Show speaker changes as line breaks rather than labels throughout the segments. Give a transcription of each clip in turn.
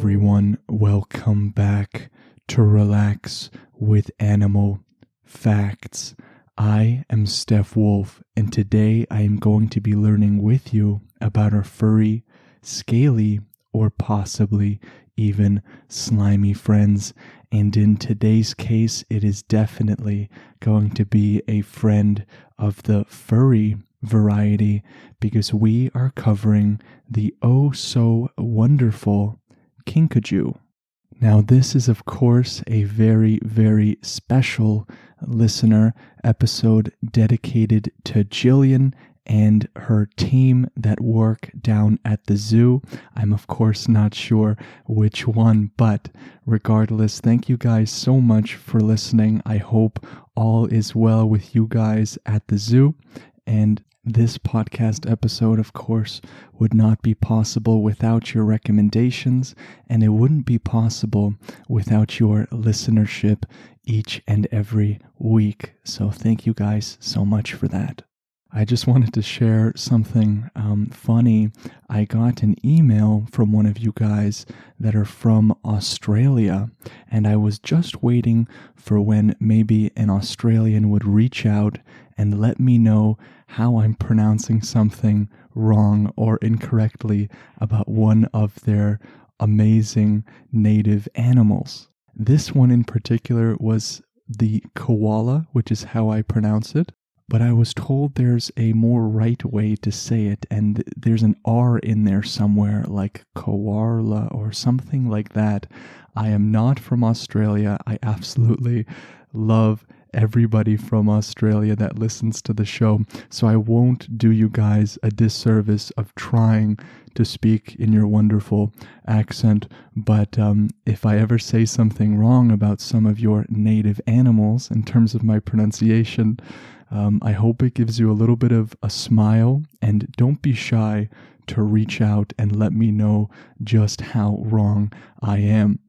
everyone, welcome back to Relax with Animal Facts. I am Steph Wolf, and today I am going to be learning with you about our furry, scaly, or possibly even slimy friends. And in today's case, it is definitely going to be a friend of the furry variety because we are covering the oh-so-wonderful Kinkajou. Now, this is, of course, a very, very special listener episode dedicated to Jillian and her team that work down at the zoo. I'm, of course, not sure which one, but regardless, thank you guys so much for listening. I hope all is well with you guys at the zoo. And this podcast episode, of course, would not be possible without your recommendations, and it wouldn't be possible without your listenership each and every week. So thank you guys so much for that. I just wanted to share something funny. I got an email from one of you guys that are from Australia, and I was just waiting for when maybe an Australian would reach out and let me know how I'm pronouncing something wrong or incorrectly about one of their amazing native animals. This one in particular was the koala, which is how I pronounce it. But I was told there's a more right way to say it, and there's an R in there somewhere, like koala or something like that. I am not from Australia. I absolutely love everybody from Australia that listens to the show, so I won't do you guys a disservice of trying to speak in your wonderful accent, but if I ever say something wrong about some of your native animals in terms of my pronunciation, I hope it gives you a little bit of a smile, and don't be shy to reach out and let me know just how wrong I am.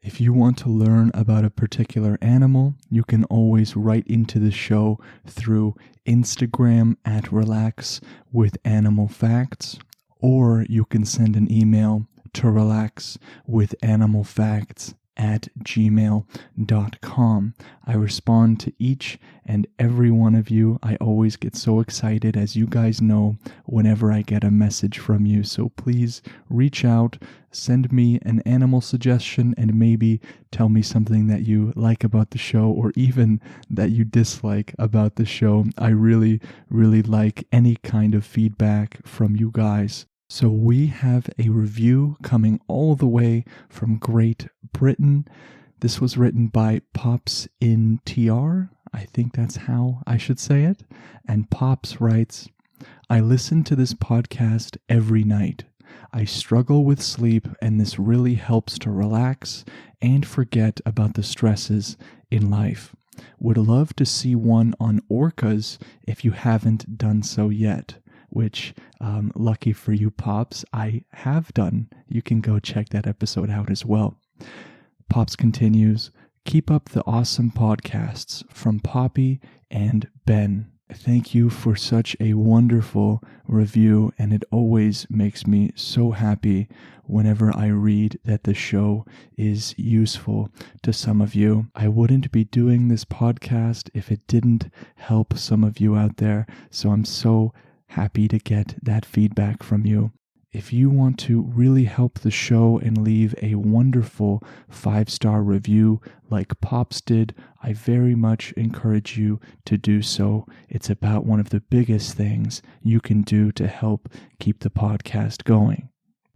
If you want to learn about a particular animal, you can always write into the show through Instagram at Relax with Animal Facts, or you can send an email to relaxwithanimalfacts@gmail.com. I respond to each and every one of you. I always get so excited, as you guys know, whenever I get a message from you. So please reach out, send me an animal suggestion, and maybe tell me something that you like about the show or even that you dislike about the show. I really, really like any kind of feedback from you guys. So we have a review coming all the way from Great Britain. This was written by Pops in TR. I think that's how I should say it. And Pops writes, I listen to this podcast every night. I struggle with sleep, and this really helps to relax and forget about the stresses in life. Would love to see one on orcas if you haven't done so yet. Which, lucky for you, Pops, I have done. You can go check that episode out as well. Pops continues, keep up the awesome podcasts from Poppy and Ben. Thank you for such a wonderful review, and it always makes me so happy whenever I read that the show is useful to some of you. I wouldn't be doing this podcast if it didn't help some of you out there, so I'm so happy to get that feedback from you. If you want to really help the show and leave a wonderful 5-star review like Pops did, I very much encourage you to do so. It's about one of the biggest things you can do to help keep the podcast going.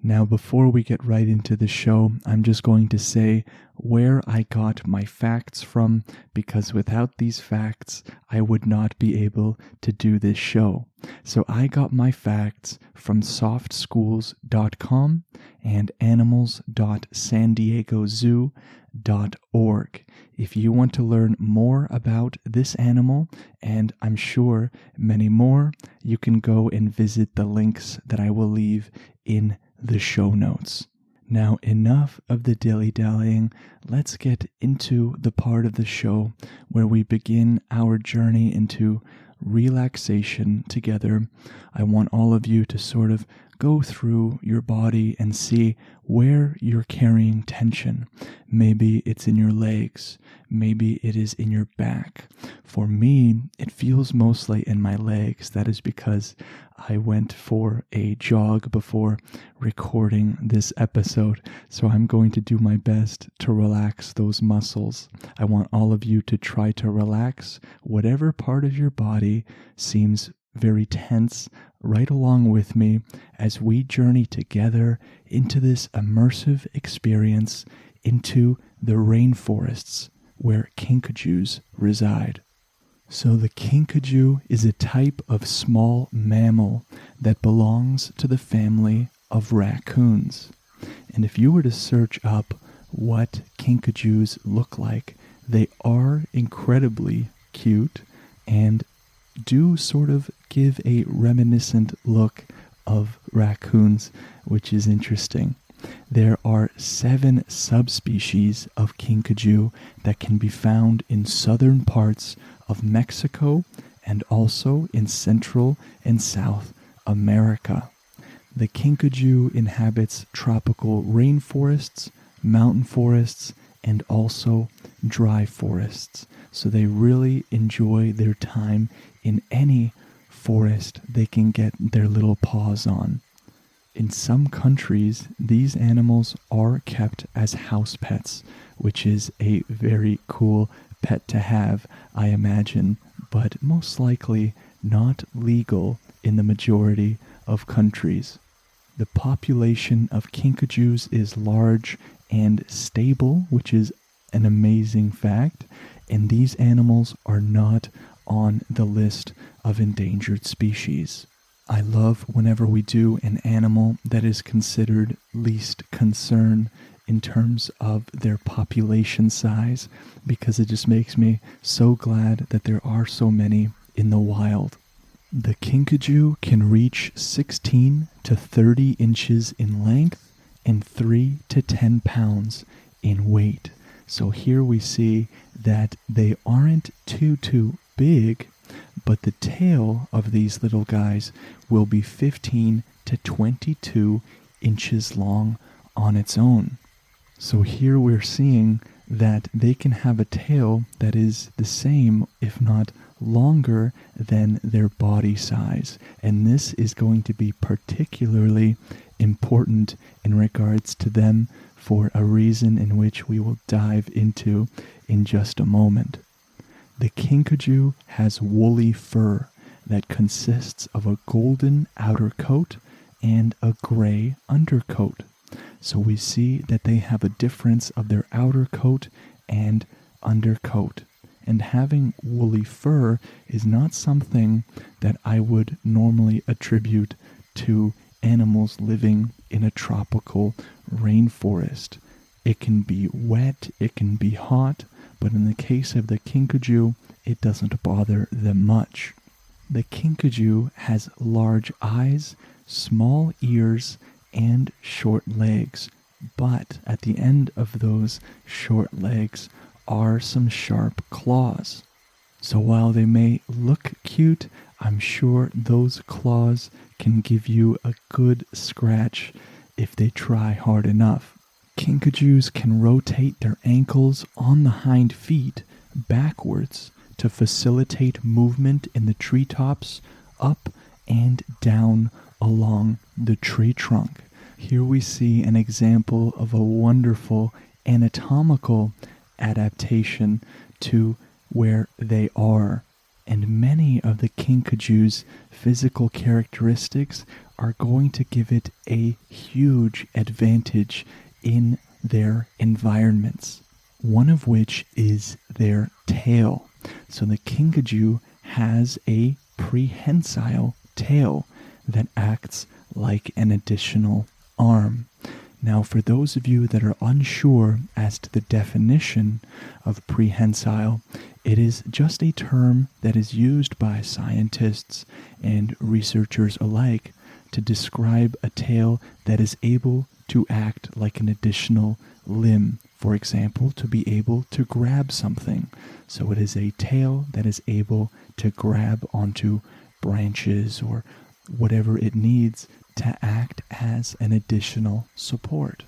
Now, before we get right into the show, I'm just going to say where I got my facts from, because without these facts, I would not be able to do this show. So I got my facts from softschools.com and animals.sandiegozoo.org. If you want to learn more about this animal, and I'm sure many more, you can go and visit the links that I will leave in the show notes. Now, enough of the dilly-dallying. Let's get into the part of the show where we begin our journey into relaxation together. I want all of you to sort of go through your body and see where you're carrying tension. Maybe it's in your legs. Maybe it is in your back. For me, it feels mostly in my legs. That is because I went for a jog before recording this episode, so I'm going to do my best to relax those muscles. I want all of you to try to relax whatever part of your body seems very tense right along with me as we journey together into this immersive experience into the rainforests where kinkajous reside. So the kinkajou is a type of small mammal that belongs to the family of raccoons. And if you were to search up what kinkajous look like, they are incredibly cute and do sort of give a reminiscent look of raccoons, which is interesting. There are 7 subspecies of kinkajou that can be found in southern parts of Mexico and also in Central and South America. The kinkajou inhabits tropical rainforests, mountain forests, and also dry forests. So they really enjoy their time in any forest they can get their little paws on. In some countries, these animals are kept as house pets, which is a very cool pet to have, I imagine, but most likely not legal in the majority of countries. The population of kinkajous is large and stable, which is an amazing fact, and these animals are not on the list of endangered species. I love whenever we do an animal that is considered least concern in terms of their population size, because it just makes me so glad that there are so many in the wild. The kinkajou can reach 16 to 30 inches in length and 3 to 10 pounds in weight. So here we see that they aren't too big, but the tail of these little guys will be 15 to 22 inches long on its own. So here we're seeing that they can have a tail that is the same, if not longer, than their body size. And this is going to be particularly important in regards to them for a reason in which we will dive into in just a moment. The kinkajou has woolly fur that consists of a golden outer coat and a gray undercoat. So we see that they have a difference of their outer coat and undercoat. And having woolly fur is not something that I would normally attribute to animals living in a tropical rainforest. It can be wet, it can be hot, but in the case of the kinkajou, it doesn't bother them much. The kinkajou has large eyes, small ears, and short legs, but at the end of those short legs are some sharp claws. So while they may look cute, I'm sure those claws can give you a good scratch if they try hard enough. Kinkajous can rotate their ankles on the hind feet backwards to facilitate movement in the treetops up and down along the tree trunk. Here we see an example of a wonderful anatomical adaptation to where they are. And many of the kinkajou's physical characteristics are going to give it a huge advantage in their environments, one of which is their tail. So the kinkajou has a prehensile tail that acts like an additional arm. Now, for those of you that are unsure as to the definition of prehensile, it is just a term that is used by scientists and researchers alike to describe a tail that is able to act like an additional limb. For example, to be able to grab something. So it is a tail that is able to grab onto branches or whatever it needs to act as an additional support.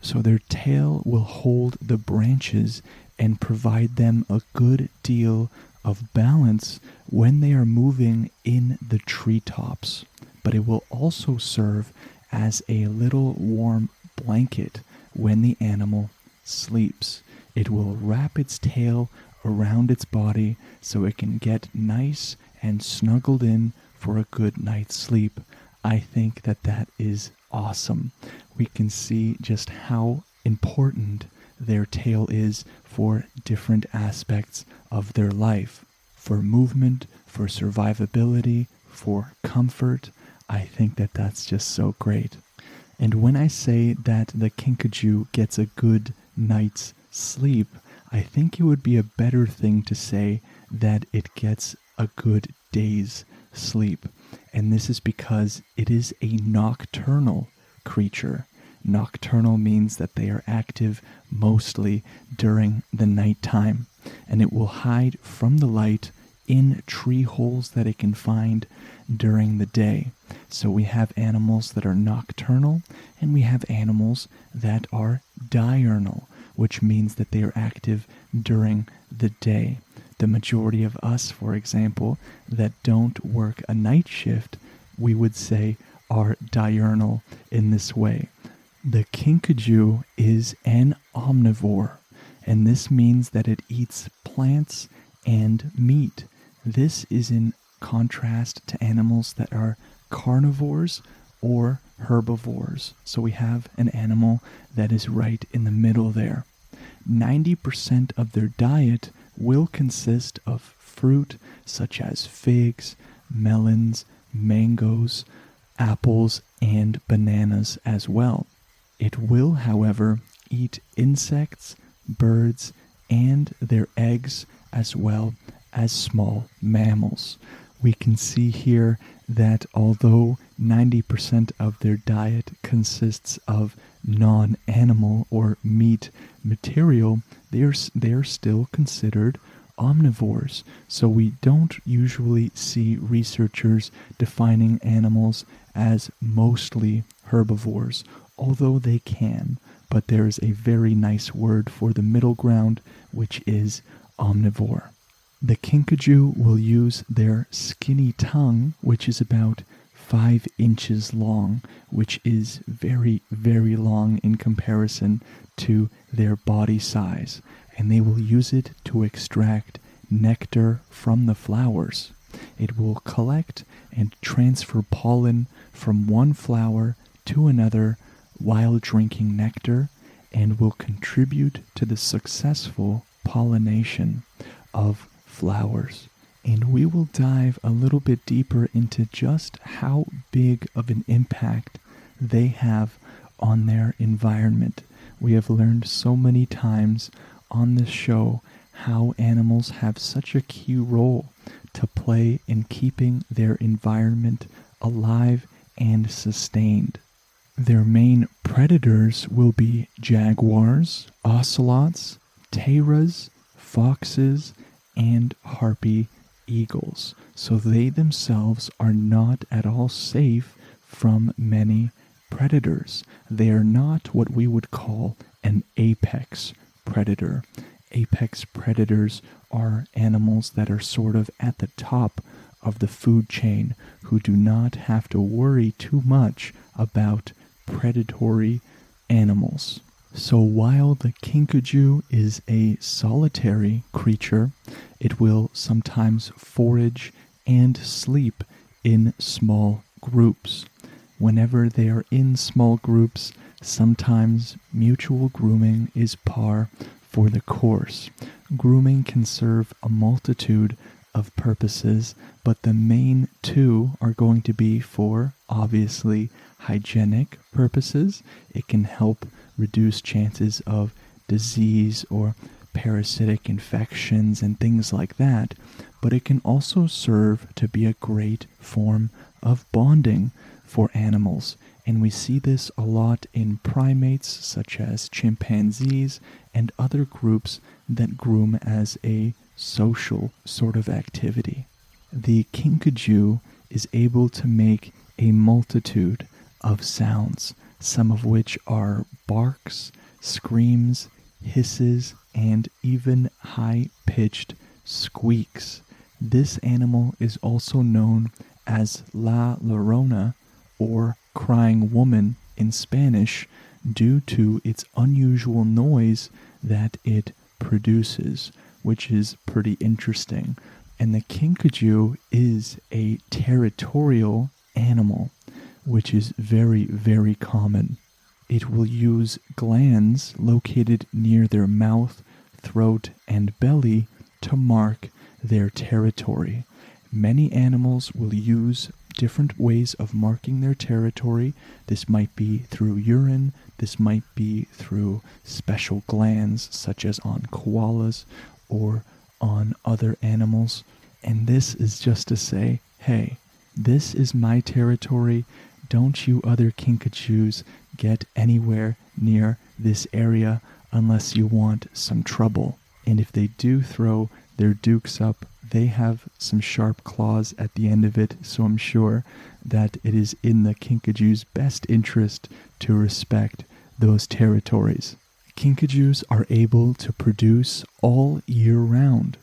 So their tail will hold the branches and provide them a good deal of balance when they are moving in the treetops. But it will also serve as a little warm blanket when the animal sleeps. It will wrap its tail around its body so it can get nice and snuggled in for a good night's sleep. I think that is awesome. We can see just how important their tail is for different aspects of their life. For movement, for survivability, for comfort. I think that's just so great. And when I say that the Kinkajou gets a good night's sleep, I think it would be a better thing to say that it gets a good day's sleep. And this is because it is a nocturnal creature. Nocturnal means that they are active mostly during the nighttime, and it will hide from the light in tree holes that it can find during the day. So we have animals that are nocturnal, and we have animals that are diurnal, which means that they are active during the day. The majority of us, for example, that don't work a night shift, we would say are diurnal in this way. The Kinkajou is an omnivore, and this means that it eats plants and meat. This is in contrast to animals that are carnivores or herbivores. So we have an animal that is right in the middle there. 90% of their diet will consist of fruit such as figs, melons, mangoes, apples, and bananas as well. It will, however, eat insects, birds, and their eggs, as well as small mammals. We can see here that although 90% of their diet consists of non-animal or meat material, they are still considered omnivores. So we don't usually see researchers defining animals as mostly herbivores, although they can. But there is a very nice word for the middle ground, which is omnivore. The Kinkajou will use their skinny tongue, which is about 5 inches long, which is very, very long in comparison to their body size, and they will use it to extract nectar from the flowers. It will collect and transfer pollen from one flower to another while drinking nectar, and will contribute to the successful pollination of flowers. And we will dive a little bit deeper into just how big of an impact they have on their environment. We have learned so many times on this show how animals have such a key role to play in keeping their environment alive and sustained. Their main predators will be jaguars, ocelots, taras, foxes, and harpy eagles. So they themselves are not at all safe from many predators. They are not what we would call an apex predator. Apex predators are animals that are sort of at the top of the food chain, who do not have to worry too much about predatory animals. So while the Kinkajou is a solitary creature, it will sometimes forage and sleep in small groups. Whenever they are in small groups, sometimes mutual grooming is par for the course. Grooming can serve a multitude of purposes, but the main two are going to be for, obviously, hygienic purposes. It can help reduce chances of disease or parasitic infections and things like that, but it can also serve to be a great form of bonding for animals. And we see this a lot in primates such as chimpanzees and other groups that groom as a social sort of activity. The Kinkajou is able to make a multitude of sounds, some of which are barks, screams, hisses, and even high-pitched squeaks. This animal is also known as La Llorona, or crying woman in Spanish, due to its unusual noise that it produces, which is pretty interesting. And the Kinkajou is a territorial animal, which is very, very common. It will use glands located near their mouth, throat, and belly to mark their territory. Many animals will use different ways of marking their territory. This might be through urine, this might be through special glands, such as on koalas or on other animals. And this is just to say, hey, this is my territory. Don't you other Kinkajous get anywhere near this area unless you want some trouble. And if they do throw their dukes up, they have some sharp claws at the end of it, so I'm sure that it is in the Kinkajou's best interest to respect those territories. Kinkajous are able to produce all year round.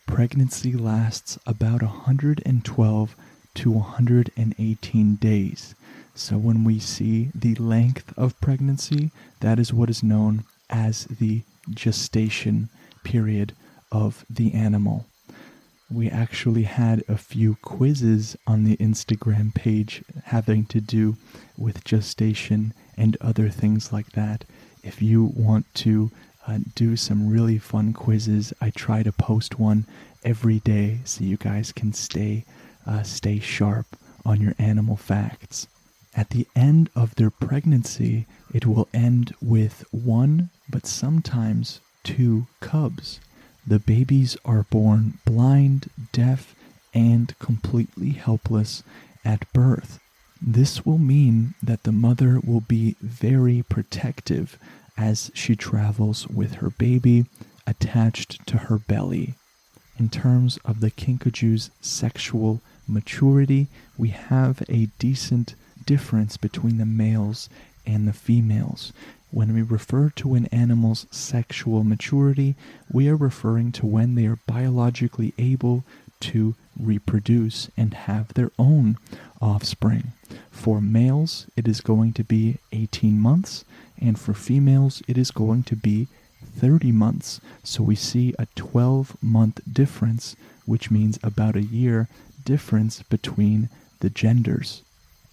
Pregnancy lasts about 112 to 118 days. So when we see the length of pregnancy, that is what is known as the gestation period of the animal. We actually had a few quizzes on the Instagram page having to do with gestation and other things like that. If you want to do some really fun quizzes, I try to post one every day so you guys can stay sharp on your animal facts. At the end of their pregnancy, it will end with one, but sometimes two cubs. The babies are born blind, deaf, and completely helpless at birth. This will mean that the mother will be very protective as she travels with her baby attached to her belly. In terms of the Kinkajou's sexual maturity, we have a decent difference between the males and the females. When we refer to an animal's sexual maturity, we are referring to when they are biologically able to reproduce and have their own offspring. For males, it is going to be 18 months, and for females, it is going to be 30 months. So we see a 12-month difference, which means about a year difference between the genders.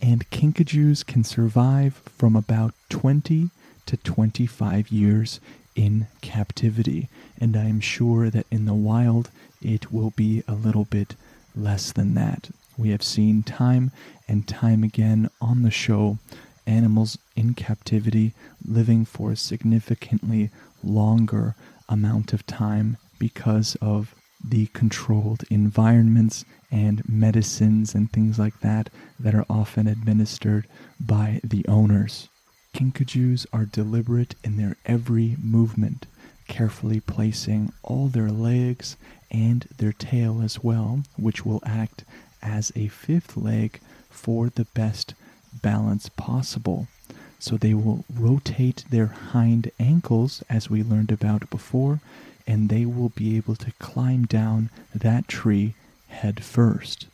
And Kinkajous can survive from about 20 to 25 years in captivity, and I am sure that in the wild it will be a little bit less than that. We have seen time and time again on the show animals in captivity living for a significantly longer amount of time because of the controlled environments and medicines and things like that that are often administered by the owners. Kinkajous are deliberate in their every movement, carefully placing all their legs and their tail as well, which will act as a fifth leg for the best balance possible. So they will rotate their hind ankles, as we learned about before, and they will be able to climb down that tree head first.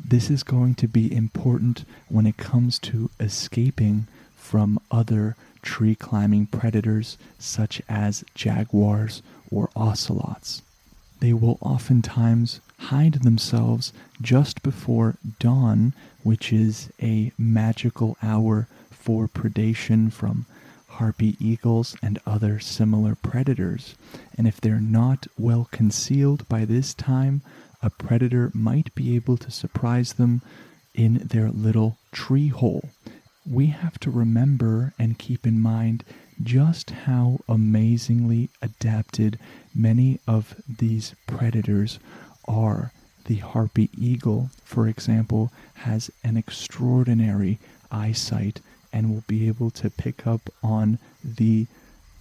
This is going to be important when it comes to escaping from other tree climbing predators such as jaguars or ocelots. They will oftentimes hide themselves just before dawn, which is a magical hour for predation from harpy eagles and other similar predators. And if they're not well concealed by this time, a predator might be able to surprise them in their little tree hole. We have to remember and keep in mind just how amazingly adapted many of these predators are. The harpy eagle, for example, has an extraordinary eyesight and will be able to pick up on the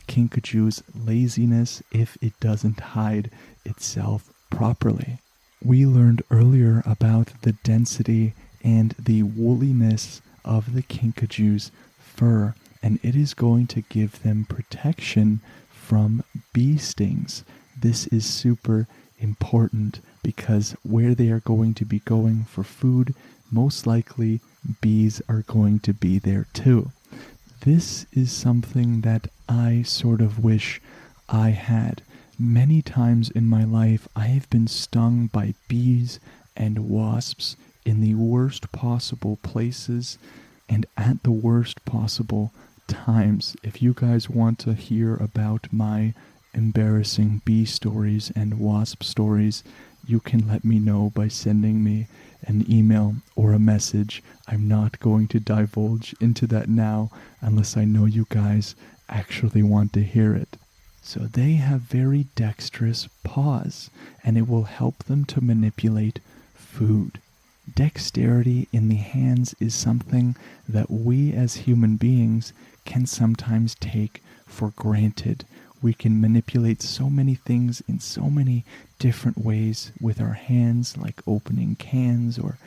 Kinkajou's laziness if it doesn't hide itself properly. We learned earlier about the density and the wooliness of the Kinkajou's fur, and it is going to give them protection from bee stings. This is super important because where they are going to be going for food, most likely bees are going to be there too. This is something that I sort of wish I had. Many times in my life, I have been stung by bees and wasps in the worst possible places and at the worst possible times. If you guys want to hear about my embarrassing bee stories and wasp stories, you can let me know by sending me an email or a message. I'm not going to divulge into that now unless I know you guys actually want to hear it. So they have very dexterous paws, and it will help them to manipulate food. Dexterity in the hands is something that we as human beings can sometimes take for granted. We can manipulate so many things in so many different ways with our hands, like opening cans or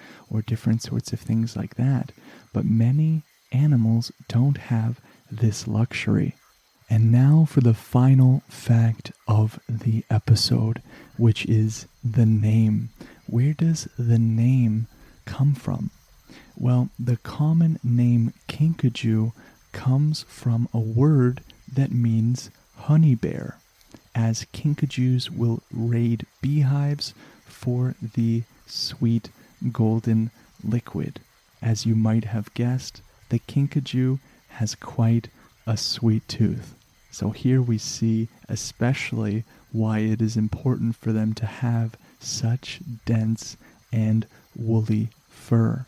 different sorts of things like that. But many animals don't have this luxury. And now for the final fact of the episode, which is the name. Where does the name come from? Well, the common name Kinkajou comes from a word that means honey bear, as Kinkajous will raid beehives for the sweet golden liquid. As you might have guessed, the Kinkajou has quite a sweet tooth. So here we see especially why it is important for them to have such dense and woolly fur.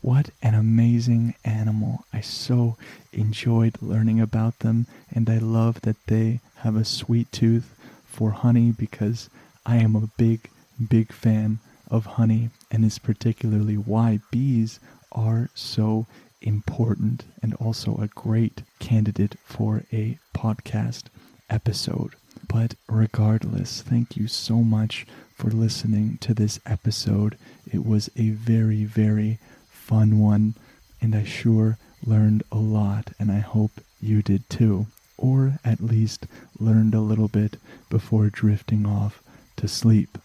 What an amazing animal. I so enjoyed learning about them, and I love that they have a sweet tooth for honey because I am a big, big fan of honey, and is particularly why bees are so important and also a great candidate for a podcast episode. But regardless, thank you so much for listening to this episode. It was a very, very fun one, and I sure learned a lot, and I hope you did too, or at least learned a little bit before drifting off to sleep.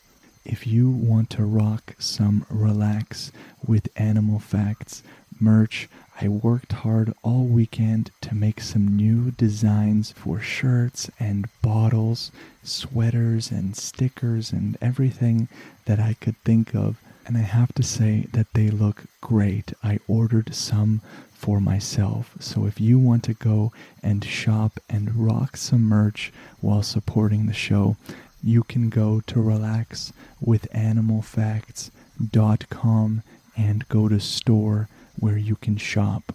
If you want to rock some Relax with Animal Facts merch, I worked hard all weekend to make some new designs for shirts and bottles, sweaters and stickers and everything that I could think of, and I have to say that they look great. I ordered some for myself, so if you want to go and shop and rock some merch while supporting the show, you can go to relaxwithanimalfacts.com and go to store where you can shop.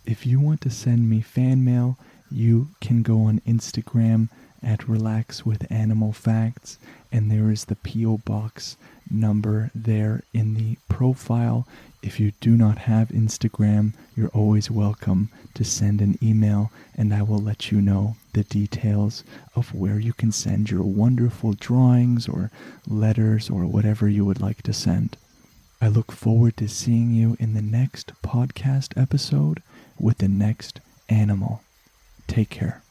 If you want to send me fan mail, you can go on Instagram at relaxwithanimalfacts, and there is the P.O. Box number there in the profile. If you do not have Instagram, you're always welcome to send an email, and I will let you know the details of where you can send your wonderful drawings or letters or whatever you would like to send. I look forward to seeing you in the next podcast episode with the next animal. Take care.